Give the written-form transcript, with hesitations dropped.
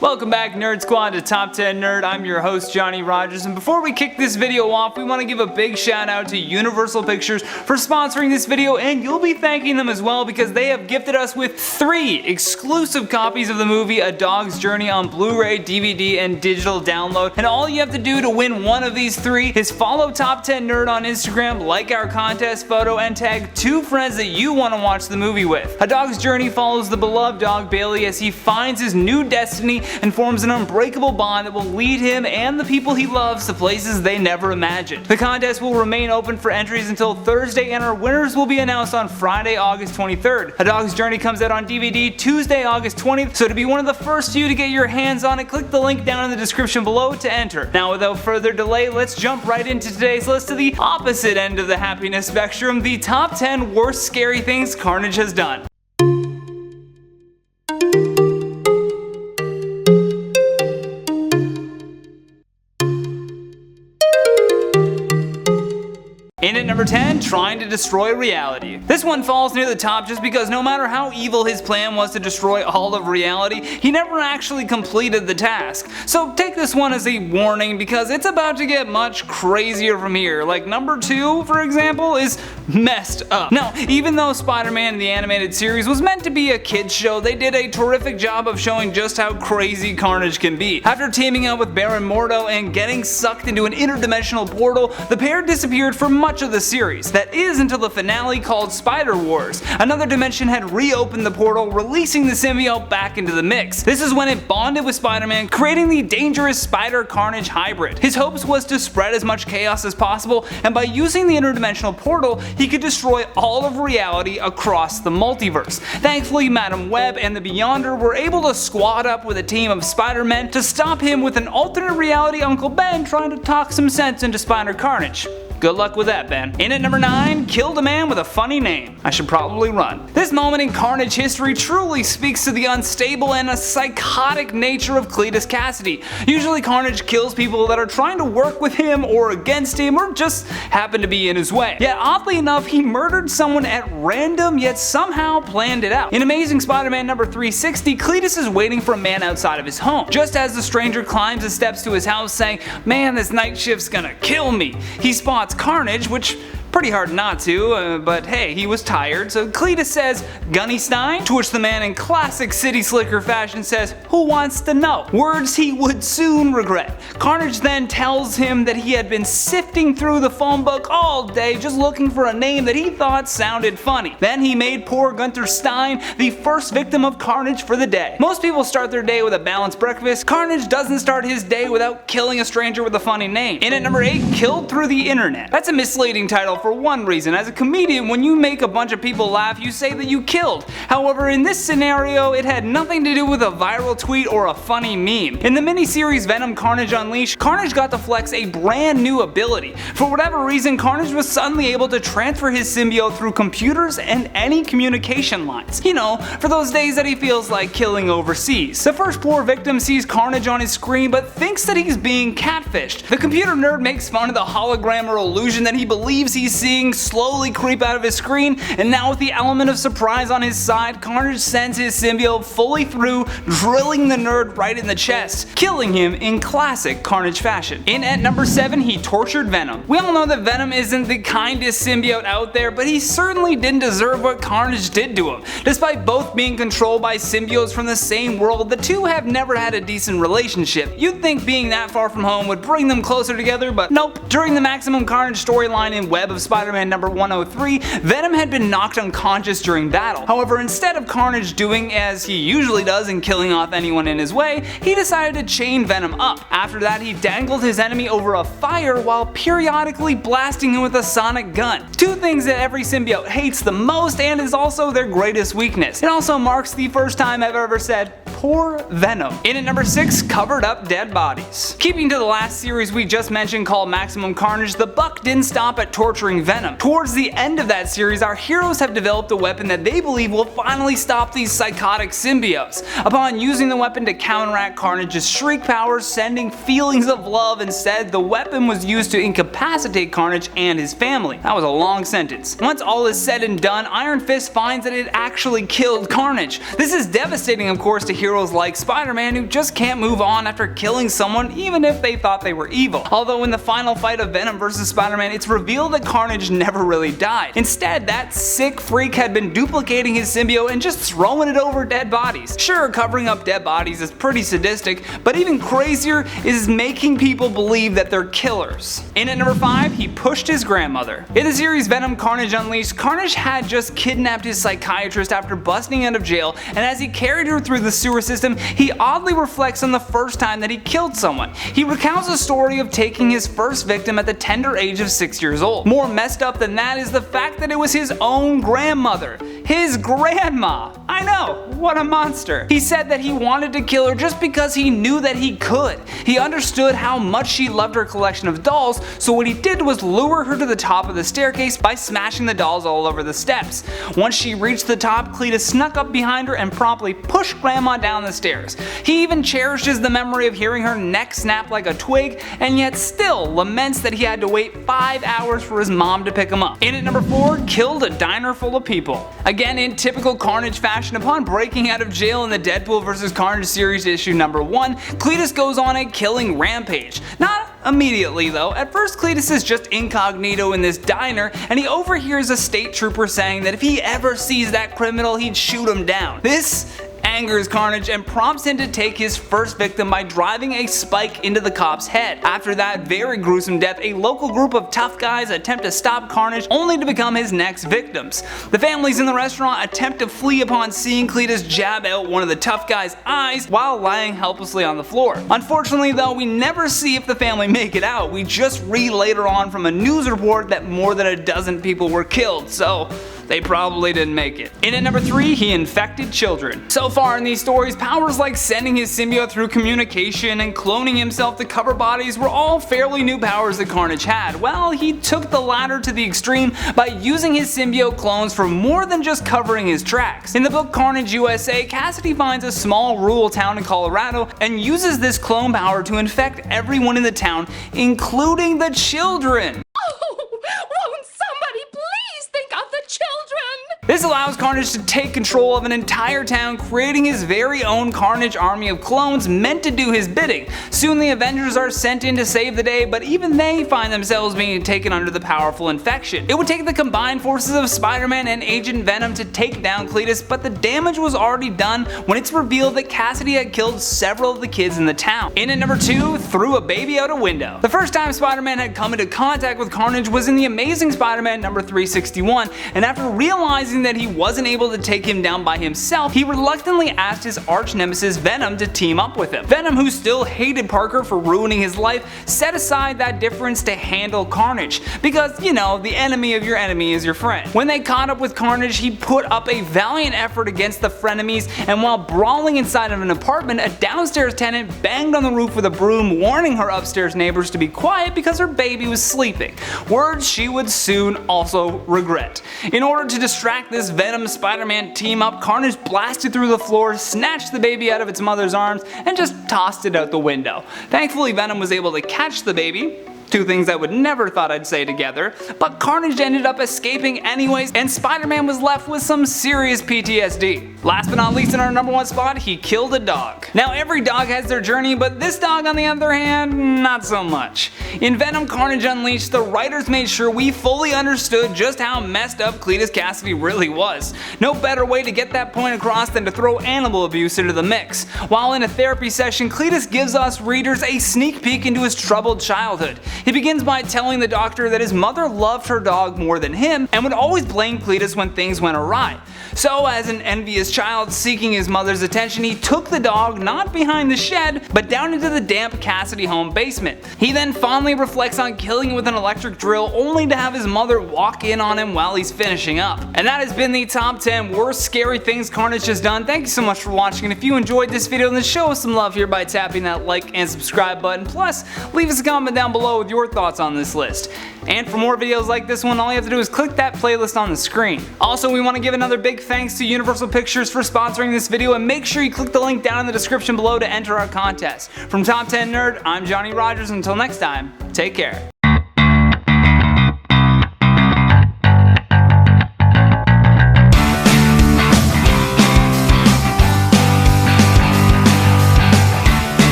Welcome back, Nerd Squad, to Top 10 Nerd. I'm your host, Johnny Rogers, and before we kick this video off, we want to give a big shout out to Universal Pictures for sponsoring this video, and you'll be thanking them as well because they have gifted us with 3 exclusive copies of the movie A Dog's Journey on Blu-ray, DVD, and digital download. And all you have to do to win one of these 3 is follow Top 10 Nerd on Instagram, like our contest photo, and tag 2 friends that you want to watch the movie with. A Dog's Journey follows the beloved dog Bailey as he finds his new destiny and forms an unbreakable bond that will lead him and the people he loves to places they never imagined. The contest will remain open for entries until Thursday, and our winners will be announced on Friday, August 23rd. A Dog's Journey comes out on DVD Tuesday, August 20th, so to be one of the first few to get your hands on it, click the link down in the description below to enter. Now, without further delay, let's jump right into today's list to the opposite end of the happiness spectrum, the top 10 worst scary things Carnage has done. In at number 10, trying to destroy reality. This one falls near the top just because no matter how evil his plan was to destroy all of reality, he never actually completed the task. So take this one as a warning because it's about to get much crazier from here. Like number 2, for example, is messed up. Now, even though Spider-Man the animated series was meant to be a kids show, they did a terrific job of showing just how crazy Carnage can be. After teaming up with Baron Mordo and getting sucked into an interdimensional portal, the pair disappeared for much of the series. That is until the finale called Spider Wars. Another dimension had reopened the portal, releasing the symbiote back into the mix. This is when it bonded with Spider-Man, creating the dangerous Spider-Carnage hybrid. His hopes was to spread as much chaos as possible, and by using the interdimensional portal, he could destroy all of reality across the multiverse. Thankfully, Madam Web and the Beyonder were able to squad up with a team of Spider-Men to stop him with an alternate reality Uncle Ben trying to talk some sense into Spider-Carnage. Good luck with that, Ben. In at number 9, killed a man with a funny name. I should probably run. This moment in Carnage history truly speaks to the unstable and a psychotic nature of Cletus Cassidy. Usually Carnage kills people that are trying to work with him or against him or just happen to be in his way. Yet oddly enough, he murdered someone at random yet somehow planned it out. In Amazing Spider-Man number 360, Cletus is waiting for a man outside of his home. Just as the stranger climbs the steps to his house saying, "Man, this night shift's gonna kill me," he spots Carnage, which pretty hard not to, but hey, he was tired, so Cletus says, "Gunny Stein?" To which the man in classic City Slicker fashion says, "Who wants to know?" Words he would soon regret. Carnage then tells him that he had been sifting through the phone book all day just looking for a name that he thought sounded funny. Then he made poor Gunther Stein the first victim of Carnage for the day. Most people start their day with a balanced breakfast. Carnage doesn't start his day without killing a stranger with a funny name. In at number 8, killed through the internet. That's a misleading title for one reason. As a comedian, when you make a bunch of people laugh, you say that you killed. However, in this scenario, it had nothing to do with a viral tweet or a funny meme. In the miniseries Venom Carnage Unleashed, Carnage got to flex a brand new ability. For whatever reason, Carnage was suddenly able to transfer his symbiote through computers and any communication lines. You know, for those days that he feels like killing overseas. The first poor victim sees Carnage on his screen but thinks that he's being catfished. The computer nerd makes fun of the hologram or illusion that he believes he's seeing slowly creep out of his screen, and now with the element of surprise on his side, Carnage sends his symbiote fully through, drilling the nerd right in the chest, killing him in classic Carnage fashion. In at number 7, he tortured Venom. We all know that Venom isn't the kindest symbiote out there, but he certainly didn't deserve what Carnage did to him. Despite both being controlled by symbiotes from the same world, the two have never had a decent relationship. You'd think being that far from home would bring them closer together, but nope. During the Maximum Carnage storyline in Web of Spider-Man number 103, Venom had been knocked unconscious during battle. However, instead of Carnage doing as he usually does and killing off anyone in his way, he decided to chain Venom up. After that, he dangled his enemy over a fire while periodically blasting him with a sonic gun. 2 things that every symbiote hates the most and is also their greatest weakness. It also marks the first time I've ever said, "Poor Venom." In at number 6, covered up dead bodies. Keeping to the last series we just mentioned called Maximum Carnage, the Buck didn't stop at torturing Venom. Towards the end of that series, our heroes have developed a weapon that they believe will finally stop these psychotic symbiotes. Upon using the weapon to counteract Carnage's shriek powers, sending feelings of love instead, the weapon was used to incapacitate Carnage and his family. That was a long sentence. Once all is said and done, Iron Fist finds that it actually killed Carnage. This is devastating, of course, to hear heroes like Spider-Man who just can't move on after killing someone even if they thought they were evil. Although in the final fight of Venom vs. Spider-Man, it's revealed that Carnage never really died. Instead, that sick freak had been duplicating his symbiote and just throwing it over dead bodies. Sure, covering up dead bodies is pretty sadistic, but even crazier is making people believe that they're killers. In at number 5, he pushed his grandmother. In the series Venom Carnage Unleashed, Carnage had just kidnapped his psychiatrist after busting out of jail, and as he carried her through the sewer system, he oddly reflects on the first time that he killed someone. He recounts the story of taking his first victim at the tender age of 6 years old. More messed up than that is the fact that it was his own grandmother. His grandma! I know, what a monster. He said that he wanted to kill her just because he knew that he could. He understood how much she loved her collection of dolls, so what he did was lure her to the top of the staircase by smashing the dolls all over the steps. Once she reached the top, Cletus snuck up behind her and promptly pushed Grandma down the stairs. He even cherishes the memory of hearing her neck snap like a twig, and yet still laments that he had to wait 5 hours for his mom to pick him up. In at number 4, killed a diner full of people. Again, in typical Carnage fashion, upon breaking out of jail in the Deadpool vs. Carnage series issue number 1, Cletus goes on a killing rampage. Not immediately though. At first, Cletus is just incognito in this diner, and he overhears a state trooper saying that if he ever sees that criminal, he'd shoot him down. This angers Carnage and prompts him to take his first victim by driving a spike into the cop's head. After that very gruesome death, a local group of tough guys attempt to stop Carnage, only to become his next victims. The families in the restaurant attempt to flee upon seeing Cletus jab out one of the tough guy's eyes while lying helplessly on the floor. Unfortunately though, we never see if the family make it out. We just read later on from a news report that more than a dozen people were killed, so they probably didn't make it. In at number 3, he infected children. So far in these stories, powers like sending his symbiote through communication and cloning himself to cover bodies were all fairly new powers that Carnage had. Well, he took the latter to the extreme by using his symbiote clones for more than just covering his tracks. In the book Carnage USA, Cassidy finds a small rural town in Colorado and uses this clone power to infect everyone in the town, including the children. This allows Carnage to take control of an entire town, creating his very own Carnage army of clones meant to do his bidding. Soon the Avengers are sent in to save the day, but even they find themselves being taken under the powerful infection. It would take the combined forces of Spider-Man and Agent Venom to take down Cletus, but the damage was already done when it's revealed that Cassidy had killed several of the kids in the town. In at number 2, threw a baby out a window. The first time Spider-Man had come into contact with Carnage was in the Amazing Spider-Man number 361, and after realizing that he wasn't able to take him down by himself, he reluctantly asked his arch nemesis Venom to team up with him. Venom, who still hated Parker for ruining his life, set aside that difference to handle Carnage, because, you know, the enemy of your enemy is your friend. When they caught up with Carnage, he put up a valiant effort against the frenemies, and while brawling inside of an apartment, a downstairs tenant banged on the roof with a broom, warning her upstairs neighbors to be quiet because her baby was sleeping. Words she would soon also regret. In order to distract this Venom Spider-Man team up, Carnage blasted through the floor, snatched the baby out of its mother's arms, and just tossed it out the window. Thankfully, Venom was able to catch the baby. Two things I would never thought I'd say together, but Carnage ended up escaping anyways, and Spider-Man was left with some serious PTSD. Last but not least, in our number 1 spot, he killed a dog. Now every dog has their journey, but this dog on the other hand, not so much. In Venom Carnage Unleashed, the writers made sure we fully understood just how messed up Cletus Cassidy really was. No better way to get that point across than to throw animal abuse into the mix. While in a therapy session, Cletus gives us readers a sneak peek into his troubled childhood. He begins by telling the doctor that his mother loved her dog more than him and would always blame Cletus when things went awry. So as an envious child seeking his mother's attention, he took the dog not behind the shed, but down into the damp Cassidy home basement. He then fondly reflects on killing him with an electric drill, only to have his mother walk in on him while he's finishing up. And that has been the top 10 worst scary things Carnage has done. Thank you so much for watching, and if you enjoyed this video, then show us some love here by tapping that like and subscribe button. Plus, leave us a comment down below with your thoughts on this list. And for more videos like this one, all you have to do is click that playlist on the screen. Also, we want to give another big thanks to Universal Pictures for sponsoring this video, and make sure you click the link down in the description below to enter our contest. From Top 10 Nerd, I'm Johnny Rogers. Until next time, take care.